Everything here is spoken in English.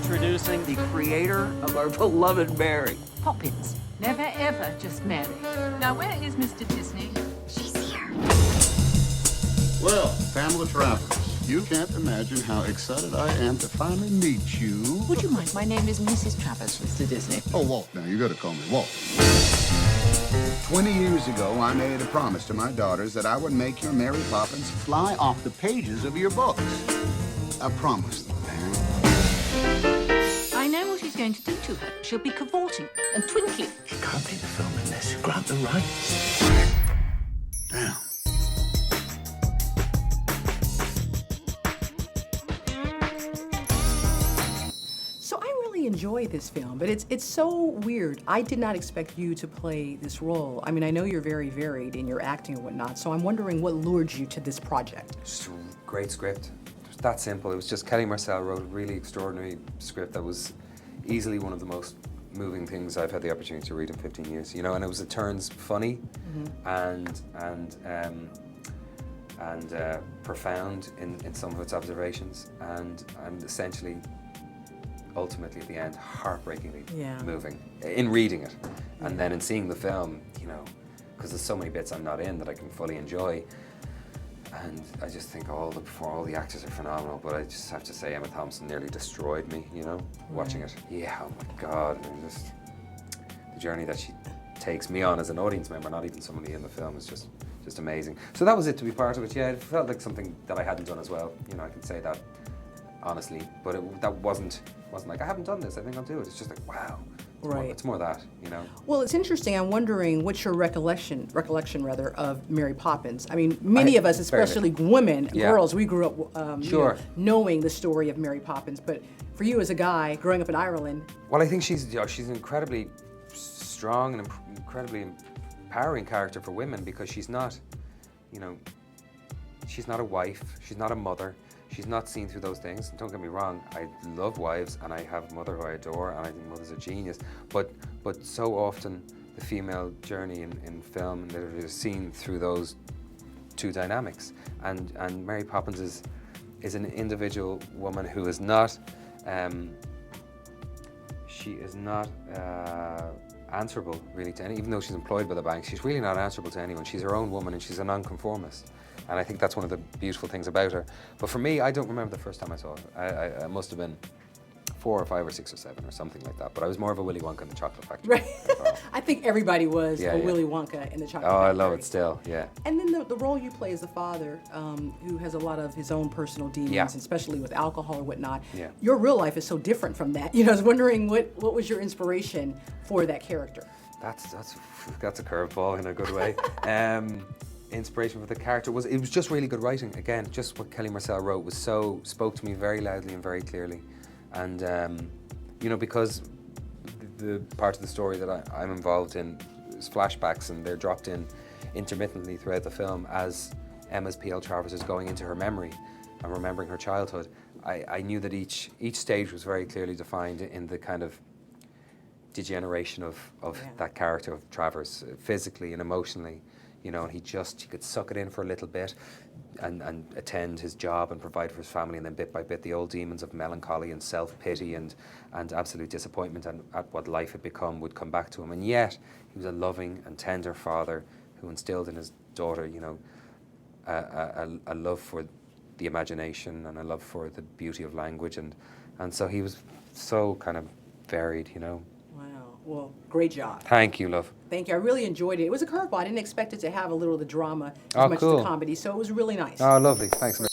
Introducing the creator of our beloved Mary. Poppins. Never ever just Mary. Now, where is Mr. Disney? She's here. Well, Pamela Travers, you can't imagine how excited I am to finally meet you. Would you mind? My name is Mrs. Travers, Mr. Disney. Oh, Walt, now, you gotta call me Walt. 20 years ago, I made a promise to my daughters that I would make your Mary Poppins fly off the pages of your books. I promised them, Pam. I know what he's going to do to her. She'll be cavorting and twinkling. You can't make the film unless you grant the rights. Damn. So I really enjoy this film, but it's so weird. I did not expect you to play this role. I mean, I know you're very varied in your acting and whatnot, so I'm wondering what lured you to this project. Just a great script. It was that simple. It was just Kelly Marcel wrote a really extraordinary script that was easily one of the most moving things I've had the opportunity to read in 15 years. You know, and it was at turns funny and profound in some of its observations, and essentially, ultimately at the end, heartbreakingly moving in reading it, and then in seeing the film. You know, because there's so many bits I'm not in that I can fully enjoy. And I just think all the actors are phenomenal, but I just have to say Emma Thompson nearly destroyed me, you know, watching it. Yeah, oh my God, I mean, just the journey that she takes me on as an audience member, not even somebody in the film, is just amazing. So that was it, to be part of it. Yeah, it felt like something that I hadn't done as well. You know, I can say that honestly, but that wasn't like, I haven't done this, I think I'll do it. It's just like, wow. It's more that, you know. Well, it's interesting. I'm wondering what's your recollection rather, of Mary Poppins. I mean, many of us, especially women, girls, we grew up you know, knowing the story of Mary Poppins. But for you as a guy growing up in Ireland, well, I think she's an incredibly strong and incredibly empowering character for women, because she's not, you know, she's not a wife, she's not a mother. She's not seen through those things. Don't get me wrong, I love wives and I have a mother who I adore and I think mothers are genius. But so often the female journey in film and literature is seen through those two dynamics. And Mary Poppins is an individual woman who is not, she is not answerable really to any, even though she's employed by the bank, she's really not answerable to anyone. She's her own woman and she's a nonconformist. And I think that's one of the beautiful things about her. But for me, I don't remember the first time I saw it. I must have been 4 or 5 or 6 or 7 or something like that. But I was more of a Willy Wonka in the Chocolate Factory. Right. I think everybody was a Willy Wonka in the Chocolate Factory. Oh, I love it still, yeah. And then the role you play as the father, who has a lot of his own personal demons, especially with alcohol or whatnot. Yeah. Your real life is so different from that. You know, I was wondering what was your inspiration for that character? That's a curveball in a good way. Inspiration for the character was just really good writing. Again, just what Kelly Marcel wrote spoke to me very loudly and very clearly. And you know, because the part of the story that I'm involved in is flashbacks, and they're dropped in intermittently throughout the film as Emma's P.L. Travers is going into her memory and remembering her childhood. I knew that each stage was very clearly defined in the kind of degeneration of that character of Travers, physically and emotionally. You know, and he could suck it in for a little bit and attend his job and provide for his family, and then bit by bit the old demons of melancholy and self-pity and absolute disappointment at what life had become would come back to him. And yet, he was a loving and tender father who instilled in his daughter, you know, a love for the imagination and a love for the beauty of language. And so he was so kind of varied, you know. Well, great job. Thank you, love. Thank you. I really enjoyed it. It was a curveball. I didn't expect it to have a little of the drama as much as the comedy, so it was really nice. Oh, lovely. Thanks.